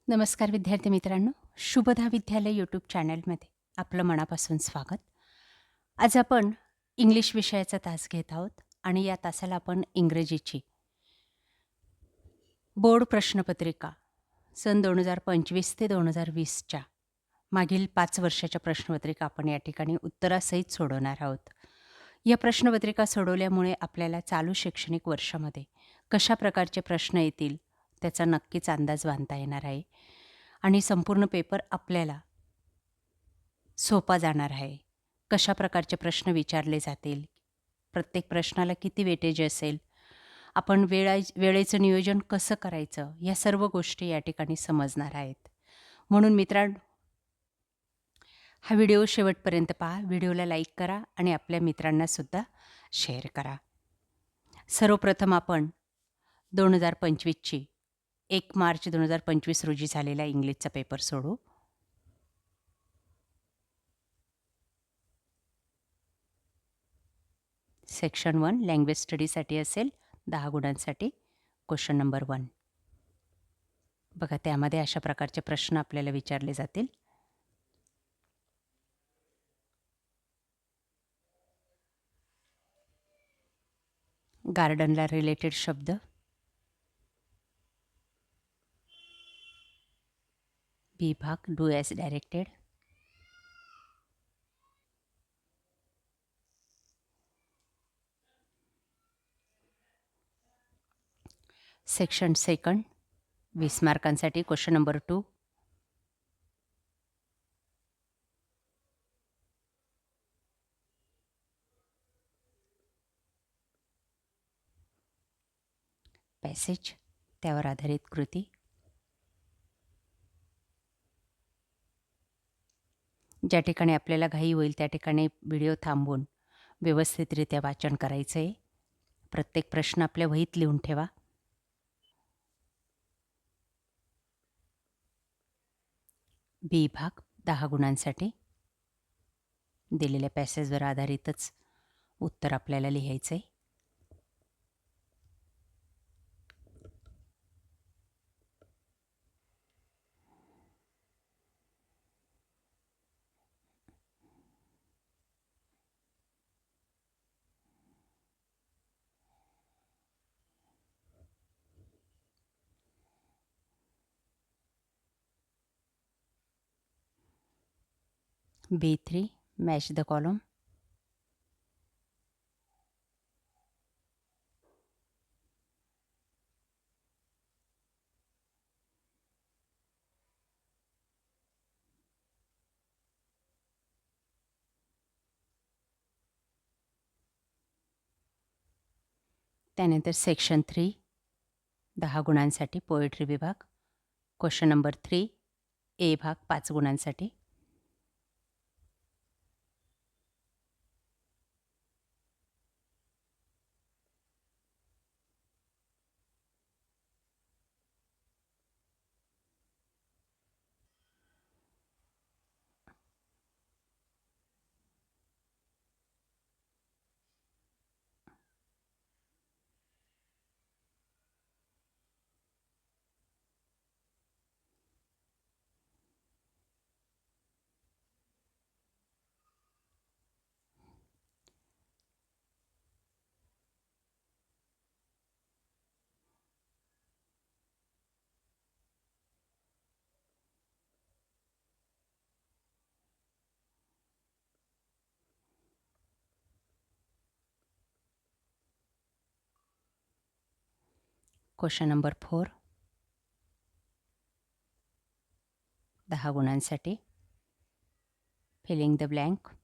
नमस्कार विद्यार्थी मित्रांनो, शुभदा विद्यालय यूट्यूब चॅनलमध्ये आपलं मनापासून स्वागत. आज आपण इंग्लिश विषयाचा तास घेत आहोत आणि या तासाला आपण इंग्रजीची बोर्ड प्रश्नपत्रिका सन 2025 ते 2020च्या मागील 5 वर्षाच्या प्रश्नपत्रिका आपण या ठिकाणी उत्तरासहित सोडवणार आहोत. या प्रश्नपत्रिका सोडवल्यामुळे आपल्याला चालू शैक्षणिक वर्षामध्ये कशा प्रकारचे प्रश्न येतील त्याचा नक्कीच अंदाज बांधता येणार आहे आणि संपूर्ण पेपर आपल्याला सोपा जाणार आहे. कशा प्रकारचे प्रश्न विचारले जातील, प्रत्येक प्रश्नाला किती वेटेज असेल, आपण वेळेचं नियोजन कसं करायचं, या सर्व गोष्टी या ठिकाणी समजणार आहेत. म्हणून मित्रांनो, हा व्हिडिओ शेवटपर्यंत पहा. व्हिडिओला लाईक करा आणि आपल्या मित्रांनासुद्धा शेअर करा. सर्वप्रथम आपण 2025ची 1 मार्च 2025 रोजी झालेला इंग्लिशचा पेपर सोडवू. सेक्शन 1 लँग्वेज स्टडीसाठी असेल 10 गुणांसाठी. क्वेश्चन नंबर 1 बघा, त्यामध्ये अशा प्रकारचे प्रश्न आपल्याला विचारले जातील. गार्डनला रिलेटेड शब्द, बी भाग do as directed, section second 20 मार्कांसाठी. क्वेश्चन नंबर 2 पॅसेज, त्यावर आधारित कृती. ज्या ठिकाणी आपल्याला घाई होईल त्या ठिकाणी व्हिडिओ थांबवून व्यवस्थितरित्या वाचन करायचं आहे. प्रत्येक प्रश्न आपल्या वहीत लिहून ठेवा. बी भाग 10 गुणांसाठी. दिलेल्या पॅसेजवर आधारितच उत्तर आपल्याला लिहायचं आहे. B3 match the column. त्यानंतर सेक्शन 3 10 गुणांसाठी पोएट्री विभाग. क्वेश्चन नंबर 3 ए भाग 5 गुणांसाठी. क्वेश्चन नंबर 4 10 गुणांसाठी. Filling the blank.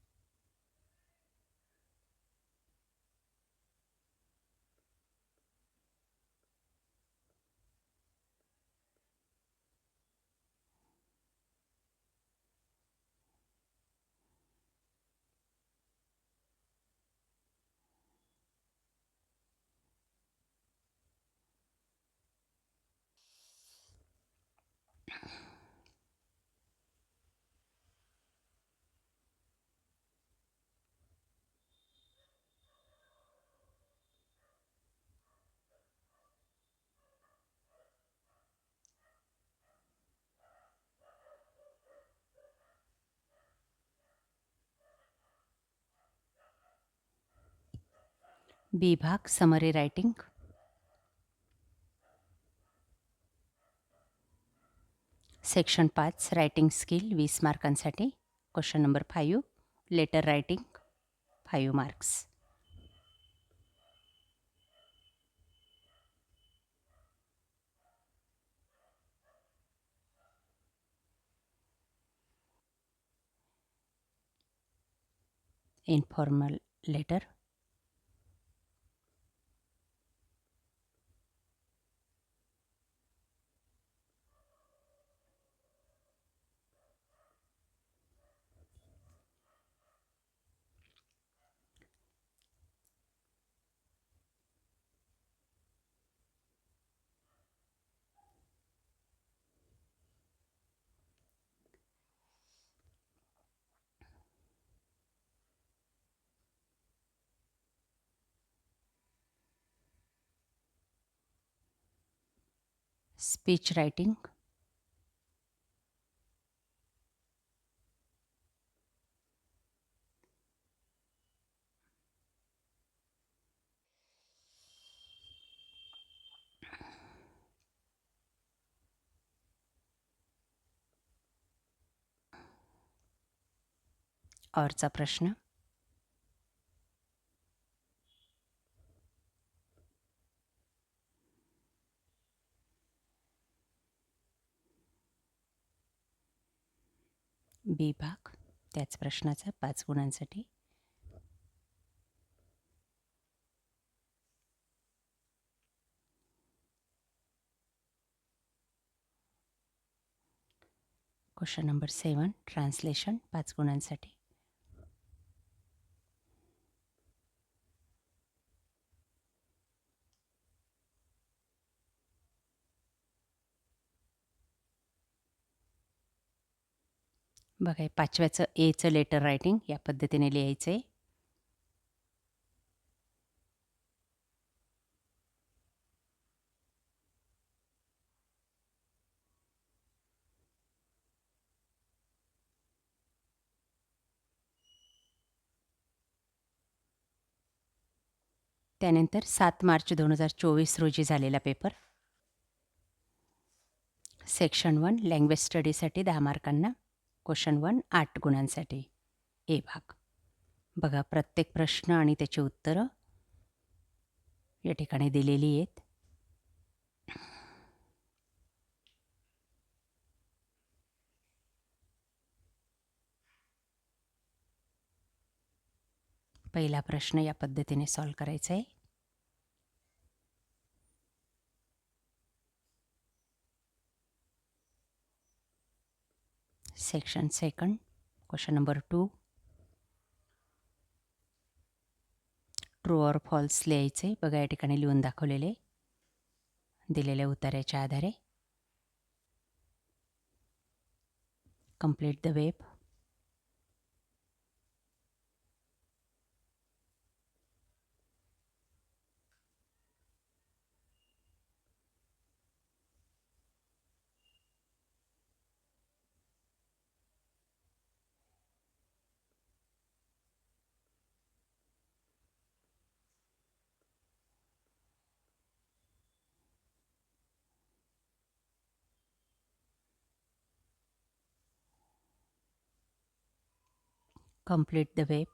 बी भाग summary writing. Section 5 writing skill 20 मार्कांसाठी. Question number 5 letter writing 5 marks. Informal letter. Speech writing. औरचा प्रश्न. बी भाग त्याच प्रश्नाचा 5 गुणांसाठी. क्वेश्चन नंबर 7 ट्रान्सलेशन 5 गुणांसाठी. बघा 5व्याचं एचं लेटर रायटिंग या पद्धतीने लिहायचं आहे. त्यानंतर 7 मार्च 2024 रोजी झालेला पेपर. सेक्शन 1 लँग्वेज स्टडीसाठी 10 मार्कांना. क्वेश्चन 1 8 गुणांसाठी. ए भाग. बघा प्रत्येक प्रश्न आणि त्याची उत्तरं या ठिकाणी दिलेली आहेत. पहिला प्रश्न या पद्धतीने सॉल्व करायचा आहे. Section 2 question number 2 true or false लिहायचे. बघा या ठिकाणी लिहून दाखवलेले दिलेल्या उत्तराच्या आधारे. Complete the web. Complete the web.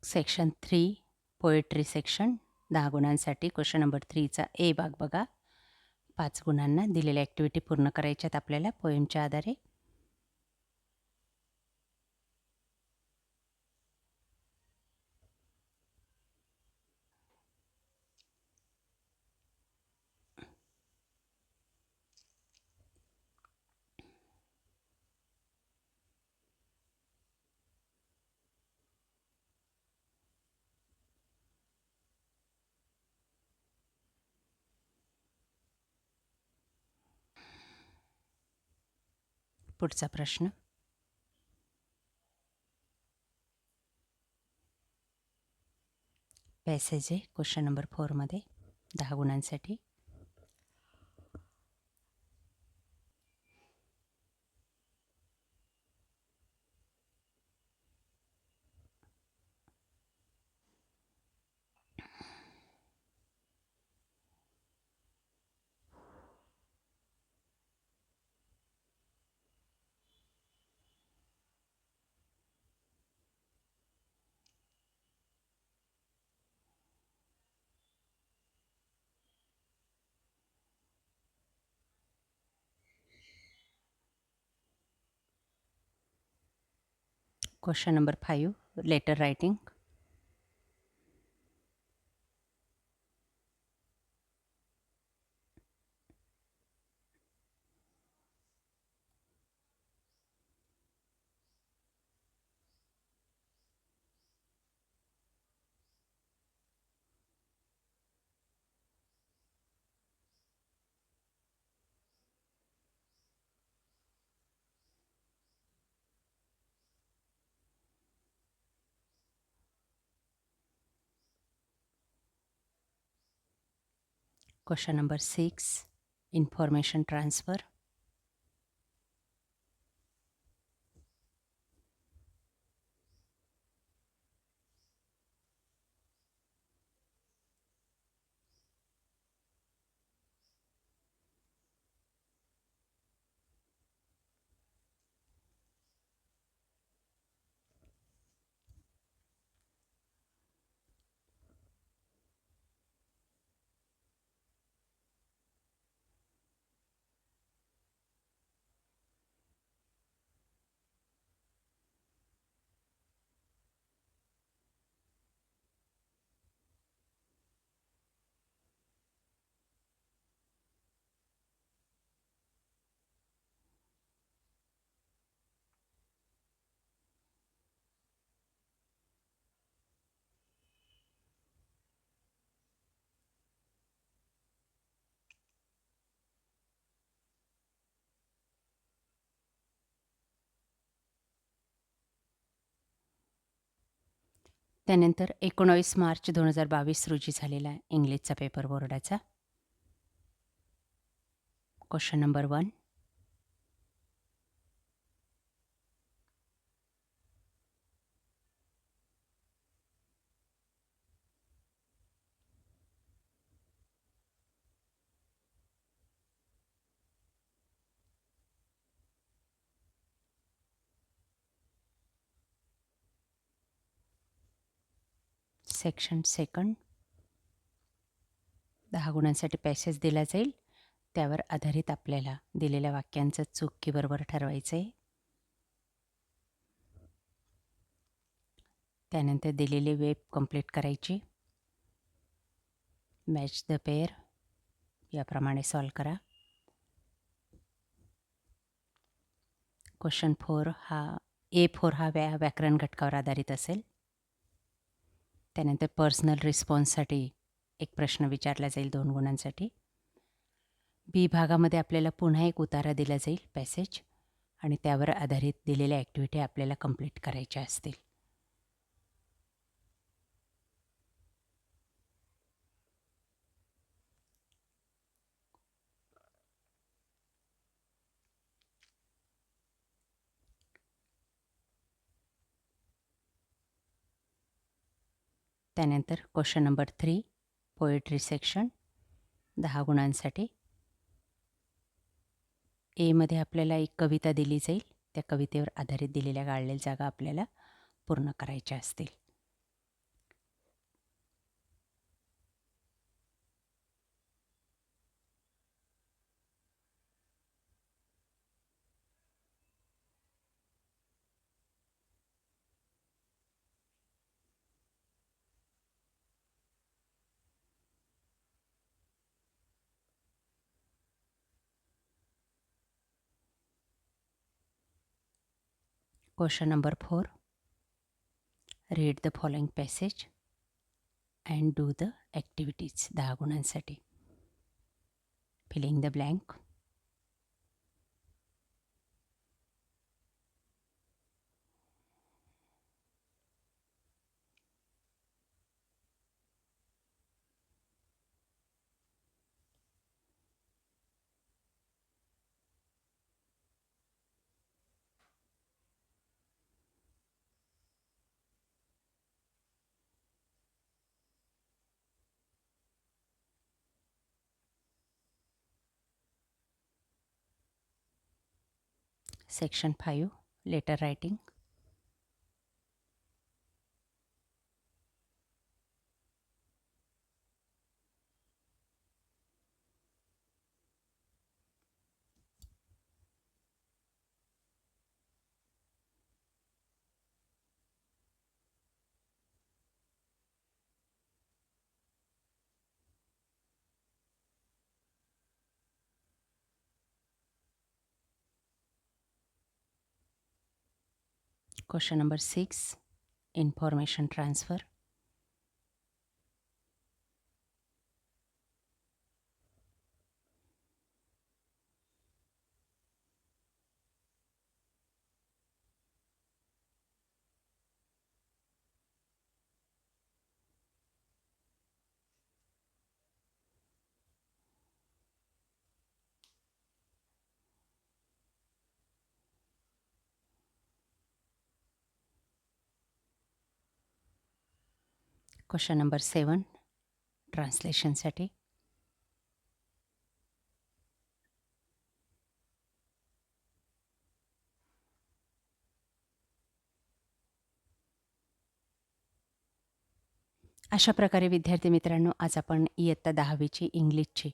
Section 3 poetry section 10 गुणांसाठी. क्वेश्चन नंबर 3चा ए भाग बघा 5 गुणांना. दिलेल्या ॲक्टिव्हिटी पूर्ण करायच्यात आपल्याला पोएमच्या आधारे. पुढचा प्रश्न. पॅसेज आहे क्वेश्चन नंबर 4मध्ये 10 गुणांसाठी. Question number 5 letter writing. Question number 6 information transfer. त्यानंतर 19 मार्च 2022 रोजी झालेला इंग्लिशचा पेपर बोर्डाचा. Question number 1. Section second. 10 गुणांसाठी पॅसेज दिला जाईल. त्यावर आधारित आपल्याला दिलेल्या वाक्यांचं चूक की बरोबर ठरवायचं आहे. त्यानंतर दिलेली वेब कंप्लीट करायची. मॅच द पेअर याप्रमाणे सॉल्व करा. क्वेश्चन 4 हा A4 हा व्याकरण घटकावर आधारित असेल. त्यानंतर पर्सनल रिस्पॉन्ससाठी एक प्रश्न विचारला जाईल 2 गुणांसाठी. बी भागामध्ये आपल्याला पुन्हा एक उतारा दिला जाईल पॅसेज आणि त्यावर आधारित दिलेल्या ॲक्टिव्हिटी आपल्याला कंप्लीट करायच्या असतील. त्यानंतर क्वेश्चन नंबर 3 पोएट्री सेक्शन 10 गुणांसाठी. एमध्ये आपल्याला एक कविता दिली जाईल. त्या कवितेवर आधारित दिलेल्या गाळलेल्या जागा आपल्याला पूर्ण करायच्या असतील. Question number 4 read the following passage and do the activities 10 गुणांसाठी. Filling the blank. Section 5 letter writing. Question number 6 information transfer. Question number 7 ट्रान्सलेशनसाठी. अशा प्रकारे विद्यार्थी मित्रांनो, आज आपण इयत्ता 10वीची इंग्लिशची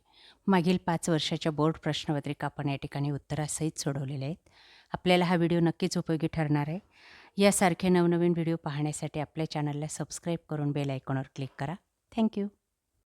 मागील 5 वर्षाच्या बोर्ड प्रश्नपत्रिका आपण या ठिकाणी उत्तरासहित सोडवलेल्या आहेत. आपल्याला हा व्हिडिओ नक्कीच उपयोगी ठरणार आहे. यासारखे नवनवीन व्हिडिओ पाहण्यासाठी आपल्या चॅनलला सबस्क्राईब करून बेल आयकॉनवर क्लिक करा. थँक्यू.